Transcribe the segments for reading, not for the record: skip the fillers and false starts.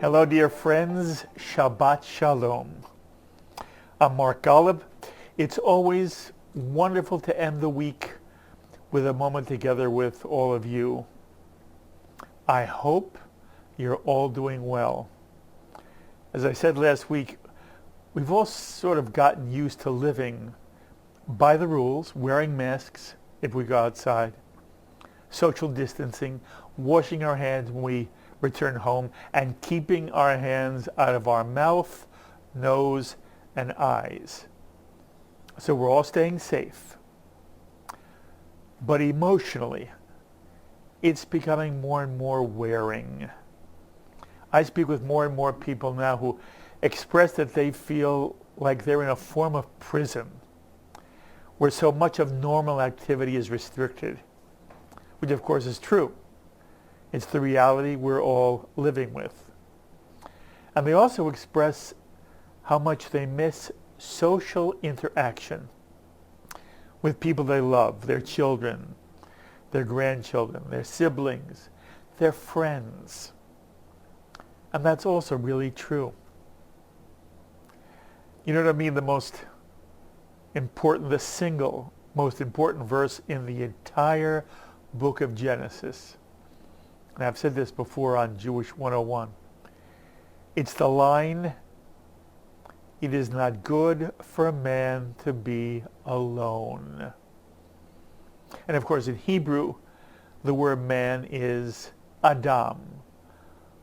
Hello, dear friends. Shabbat Shalom. I'm Mark Golub. It's always wonderful to end the week with a moment together with all of you. I hope you're all doing well. As I said last week, we've all sort of gotten used to living by the rules, wearing masks if we go outside, social distancing, washing our hands when we return home, and keeping our hands out of our mouth, nose, and eyes. So we're all staying safe. But emotionally, it's becoming more and more wearing. I speak with more and more people now who express that they feel like they're in a form of prison, where so much of normal activity is restricted, which of course is true. It's the reality we're all living with. And they also express how much they miss social interaction with people they love, their children, their grandchildren, their siblings, their friends. And that's also really true. You know what I mean? The single most important verse in the entire book of Genesis. And I've said this before on Jewish 101. It's the line, "It is not good for a man to be alone." And of course in Hebrew, the word man is Adam,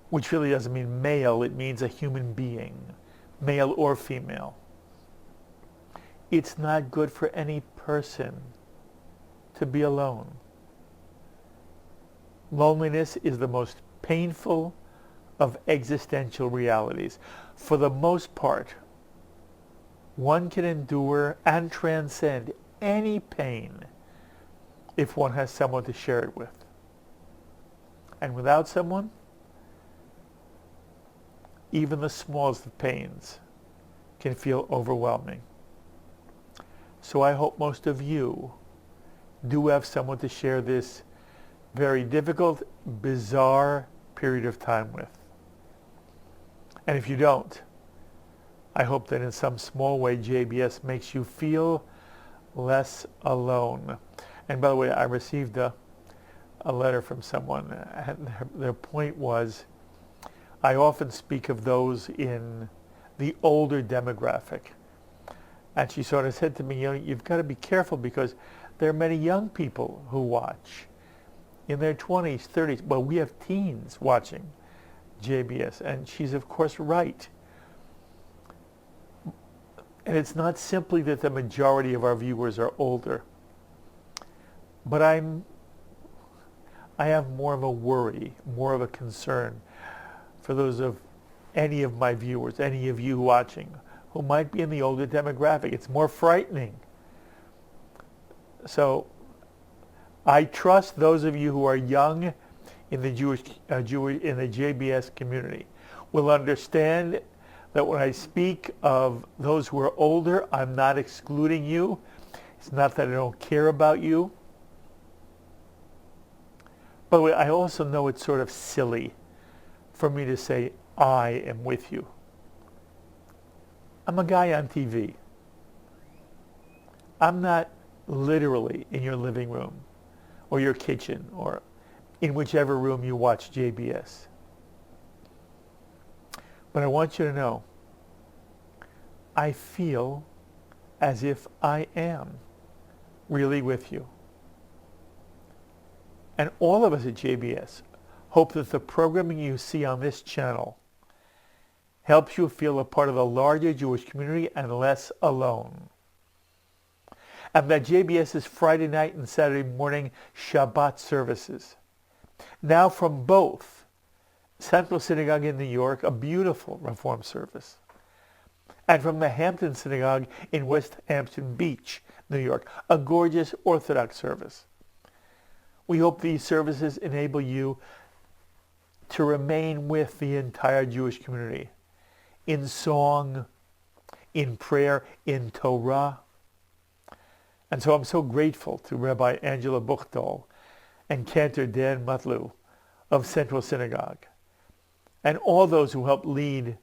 which really doesn't mean male, it means a human being, male or female. It's not good for any person to be alone. Loneliness is the most painful of existential realities. For the most part, one can endure and transcend any pain if one has someone to share it with. And without someone, even the smallest of pains can feel overwhelming. So I hope most of you do have someone to share this very difficult, bizarre period of time with. And if you don't, I hope that in some small way JBS makes you feel less alone. And by the way, I received a letter from someone, and their point was, I often speak of those in the older demographic. And she sort of said to me, you've got to be careful because there are many young people who watch in their 20s, 30s. Well, we have teens watching JBS, and she's of course right. And it's not simply that the majority of our viewers are older, but I have more of a worry, more of a concern for those of any of my viewers, any of you watching, who might be in the older demographic. It's more frightening. So I trust those of you who are young in the in the JBS community will understand that when I speak of those who are older, I'm not excluding you. It's not that I don't care about you. But I also know it's sort of silly for me to say, I am with you. I'm a guy on TV. I'm not literally in your living room or your kitchen or in whichever room you watch JBS. But I want you to know, I feel as if I am really with you. And all of us at JBS hope that the programming you see on this channel helps you feel a part of the larger Jewish community and less alone. And that JBS's Friday night and Saturday morning Shabbat services, now from both Central Synagogue in New York, a beautiful Reform service, and from the Hampton Synagogue in West Hampton Beach, New York, a gorgeous Orthodox service. We hope these services enable you to remain with the entire Jewish community in song, in prayer, in Torah. And so I'm so grateful to Rabbi Angela Buchdahl and Cantor Dan Mutlu of Central Synagogue and all those who helped lead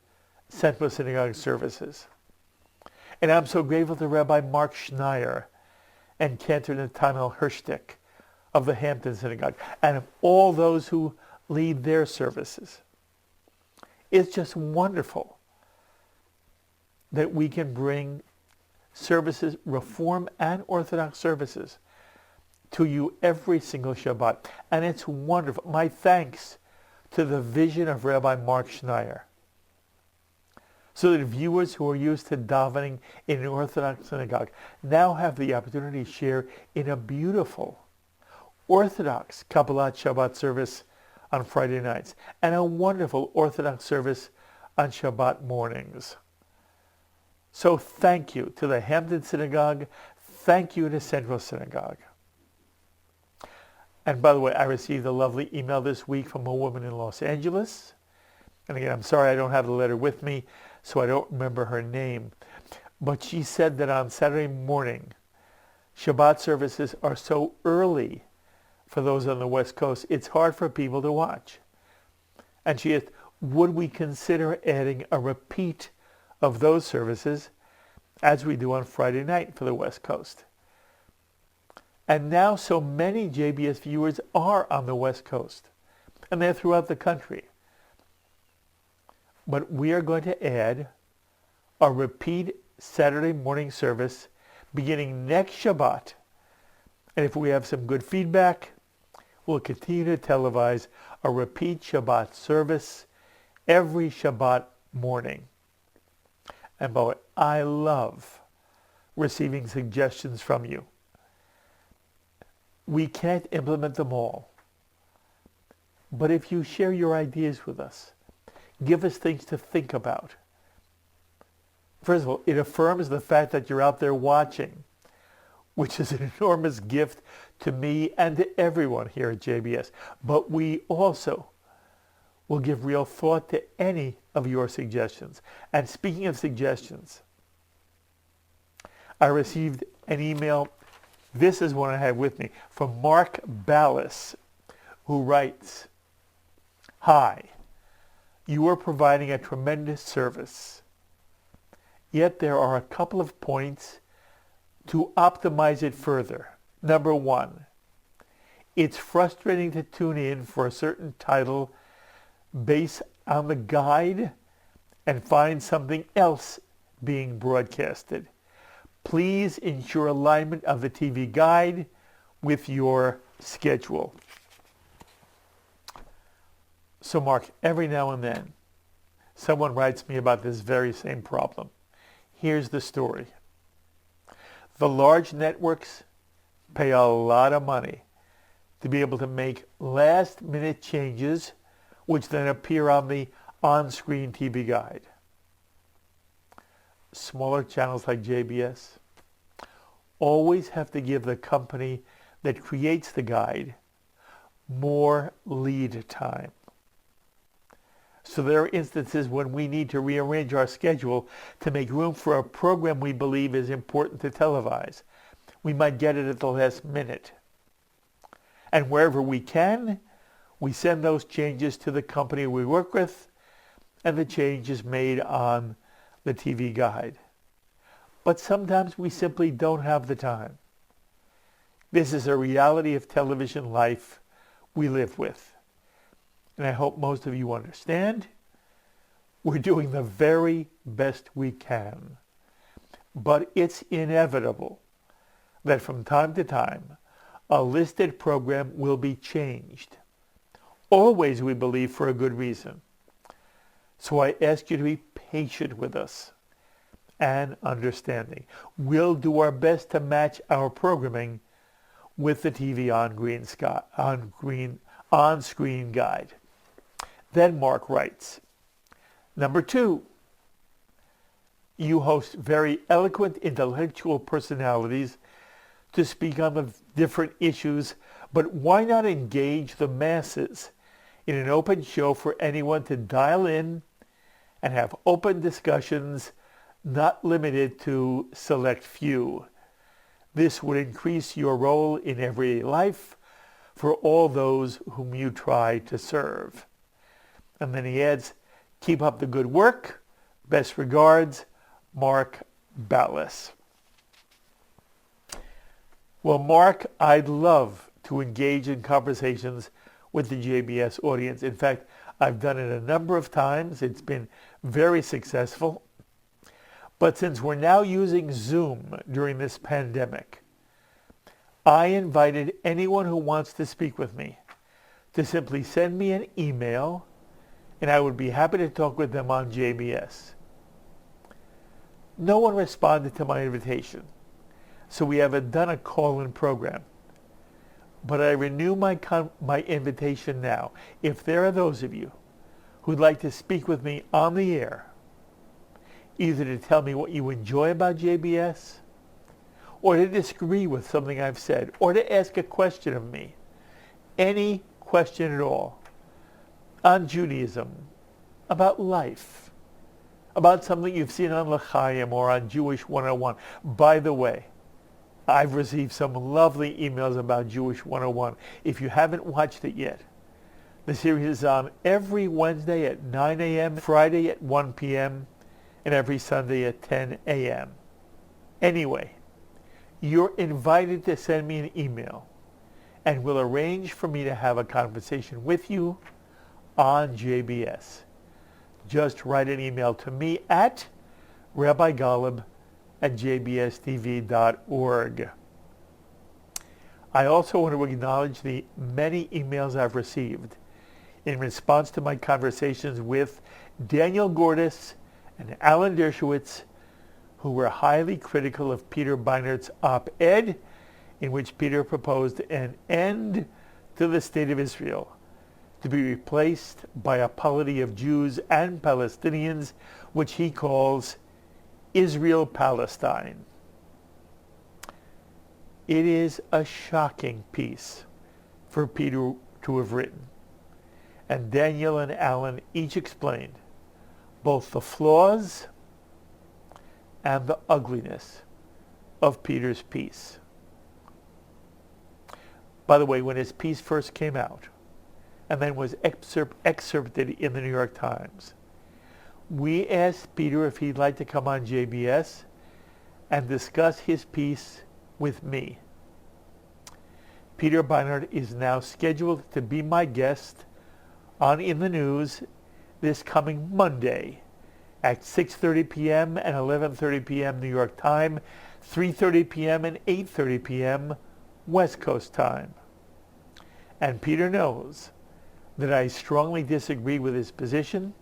Central Synagogue services. And I'm so grateful to Rabbi Mark Schneier and Cantor Nathaniel Hirschtick of the Hampton Synagogue, and of all those who lead their services. It's just wonderful that we can bring services, Reform and Orthodox services, to you every single Shabbat. And it's wonderful. My thanks to the vision of Rabbi Mark Schneier, so that viewers who are used to davening in an Orthodox synagogue now have the opportunity to share in a beautiful Orthodox Kabbalat Shabbat service on Friday nights and a wonderful Orthodox service on Shabbat mornings. So thank you to the Hampton Synagogue. Thank you to Central Synagogue. And by the way, I received a lovely email this week from a woman in Los Angeles. And again, I'm sorry I don't have the letter with me, so I don't remember her name. But she said that on Saturday morning, Shabbat services are so early for those on the West Coast, it's hard for people to watch. And she asked, would we consider adding a repeat of those services as we do on Friday night for the West Coast? And now so many JBS viewers are on the West Coast, and they're throughout the country. But we are going to add a repeat Saturday morning service beginning next Shabbat. And if we have some good feedback, we'll continue to televise a repeat Shabbat service every Shabbat morning. And by the way, I love receiving suggestions from you. We can't implement them all. But if you share your ideas with us, give us things to think about. First of all, it affirms the fact that you're out there watching, which is an enormous gift to me and to everyone here at JBS. But we also will give real thought to any of your suggestions. And speaking of suggestions, I received an email. This is one I have with me from Mark Ballas, who writes, "Hi, you are providing a tremendous service. Yet there are a couple of points to optimize it further. Number one, it's frustrating to tune in for a certain title based on the guide and find something else being broadcasted. Please ensure alignment of the TV guide with your schedule." So Mark, every now and then, someone writes me about this very same problem. Here's the story. The large networks pay a lot of money to be able to make last-minute changes, which then appear on the on-screen TV guide. Smaller channels like JBS always have to give the company that creates the guide more lead time. So there are instances when we need to rearrange our schedule to make room for a program we believe is important to televise. We might get it at the last minute. And wherever we can, we send those changes to the company we work with, and the change is made on the TV guide. But sometimes we simply don't have the time. This is a reality of television life we live with. And I hope most of you understand. We're doing the very best we can. But it's inevitable that from time to time, a listed program will be changed. Always, we believe, for a good reason. So I ask you to be patient with us and understanding. We'll do our best to match our programming with the TV on-screen guide. Then Mark writes, number two, you host very eloquent intellectual personalities to speak on the different issues, but why not engage the masses in an open show for anyone to dial in and have open discussions, not limited to select few? This would increase your role in everyday life for all those whom you try to serve. And then he adds, keep up the good work. Best regards, Mark Ballas. Well, Mark, I'd love to engage in conversations with the JBS audience. In fact, I've done it a number of times. It's been very successful. But since we're now using Zoom during this pandemic, I invited anyone who wants to speak with me to simply send me an email, and I would be happy to talk with them on JBS. No one responded to my invitation, so we haven't done a call-in program. But I renew my invitation now. If there are those of you who'd like to speak with me on the air, either to tell me what you enjoy about JBS, or to disagree with something I've said, or to ask a question of me, any question at all, on Judaism, about life, about something you've seen on L'Chaim or on Jewish 101. By the way, I've received some lovely emails about Jewish 101. If you haven't watched it yet, the series is on every Wednesday at 9 a.m., Friday at 1 p.m., and every Sunday at 10 a.m. Anyway, you're invited to send me an email, and we'll arrange for me to have a conversation with you on JBS. Just write an email to me at rabbigolub@jbstv.org. I also want to acknowledge the many emails I've received in response to my conversations with Daniel Gordis and Alan Dershowitz, who were highly critical of Peter Beinart's op-ed, in which Peter proposed an end to the State of Israel, to be replaced by a polity of Jews and Palestinians, which he calls Israel-Palestine. It is a shocking piece for Peter to have written, and Daniel and Alan each explained both the flaws and the ugliness of Peter's piece. By the way, when his piece first came out, and then was excerpted in the New York Times, we asked Peter if he'd like to come on JBS and discuss his piece with me. Peter Beinart is now scheduled to be my guest on In the News this coming Monday at 6:30 p.m. and 11:30 p.m. New York time, 3:30 p.m. and 8:30 p.m. West Coast time. And Peter knows that I strongly disagree with his position,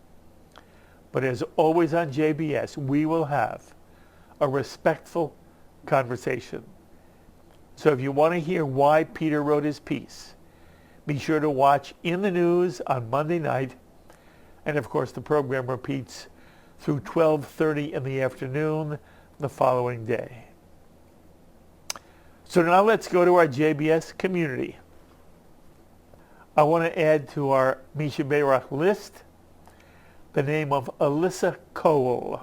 but as always on JBS, we will have a respectful conversation. So if you want to hear why Peter wrote his piece, be sure to watch In the News on Monday night. And of course, the program repeats through 12:30 in the afternoon the following day. So now let's go to our JBS community. I want to add to our Misha Beirach list the name of Alyssa Cole,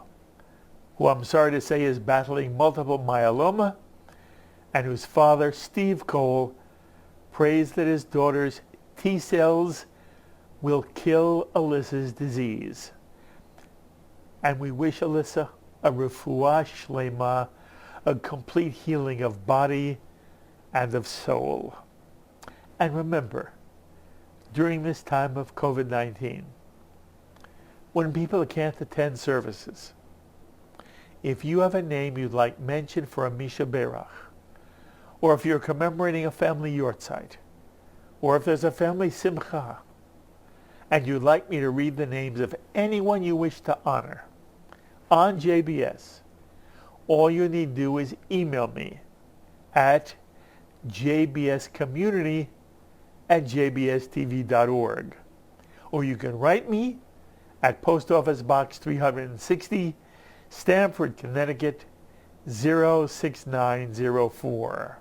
who I'm sorry to say is battling multiple myeloma, and whose father, Steve Cole, prays that his daughter's T cells will kill Alyssa's disease. And we wish Alyssa a refuah shlema, a complete healing of body and of soul. And remember, during this time of COVID-19, when people can't attend services, if you have a name you'd like mentioned for a Misha Beirach, or if you're commemorating a family yortzeit, or if there's a family simcha, and you'd like me to read the names of anyone you wish to honor on JBS, all you need to do is email me at jbscommunity@jbstv.org. Or you can write me at Post Office Box 360, Stamford, Connecticut, 06904.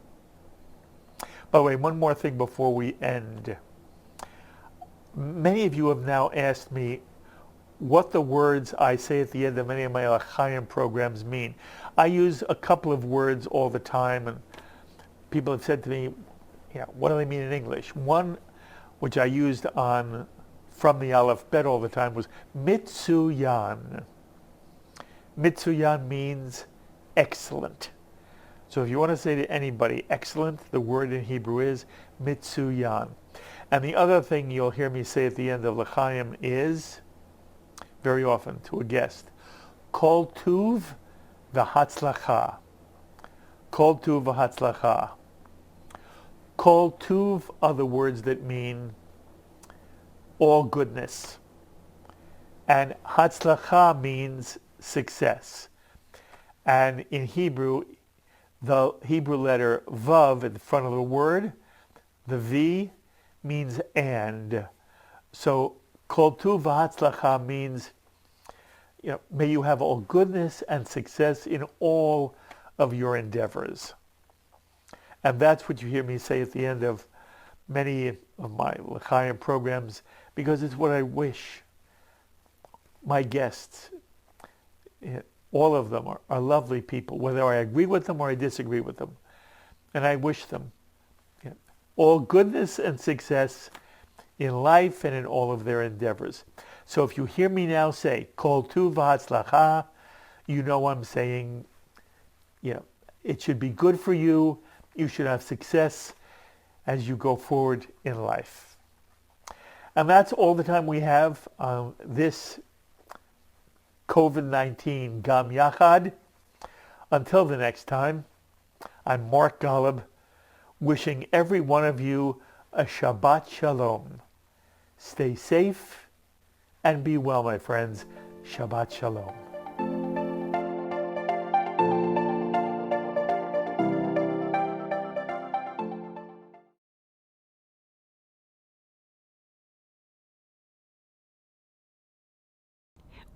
By the way, one more thing before we end. Many of you have now asked me what the words I say at the end of many of my L'Chaim programs mean. I use a couple of words all the time, and people have said to me, what do they mean in English? One, which I used on from the alphabet all the time was Mitsuyan. Mitsuyan means excellent. So if you want to say to anybody excellent, the word in Hebrew is Mitsuyan. And the other thing you'll hear me say at the end of L'chaim is, very often to a guest, Kol Tuv v'Hatzlacha. Kol Tuv v'Hatzlacha. Kol Tuv are the words that mean all goodness. And Hatzlacha means success. And in Hebrew, the Hebrew letter Vav in front of the word, the V, means and. So Kol Tuv v'Hatzlacha means, may you have all goodness and success in all of your endeavors. And that's what you hear me say at the end of many of my L'chaim programs, because it's what I wish my guests, all of them are lovely people, whether I agree with them or I disagree with them. And I wish them all goodness and success in life and in all of their endeavors. So if you hear me now say, Kol Tuv v'Hatzlacha, you know I'm saying, it should be good for you. You should have success as you go forward in life. And that's all the time we have on this COVID-19 Gam Yachad. Until the next time, I'm Mark Golub, wishing every one of you a Shabbat Shalom. Stay safe and be well, my friends. Shabbat Shalom.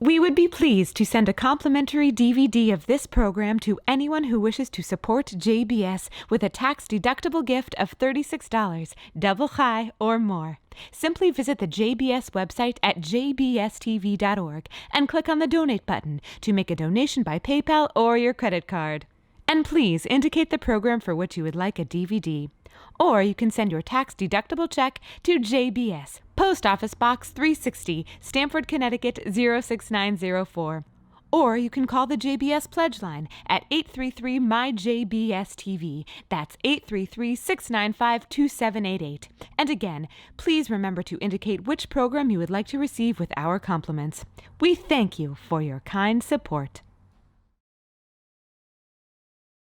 We would be pleased to send a complimentary DVD of this program to anyone who wishes to support JBS with a tax-deductible gift of $36, double chai or more. Simply visit the JBS website at jbstv.org and click on the Donate button to make a donation by PayPal or your credit card. And please indicate the program for which you would like a DVD. Or you can send your tax-deductible check to JBS, Post Office Box 360, Stamford, Connecticut 06904. Or you can call the JBS Pledge Line at 833-MY-JBS-TV. That's 833-695-2788. And again, please remember to indicate which program you would like to receive with our compliments. We thank you for your kind support.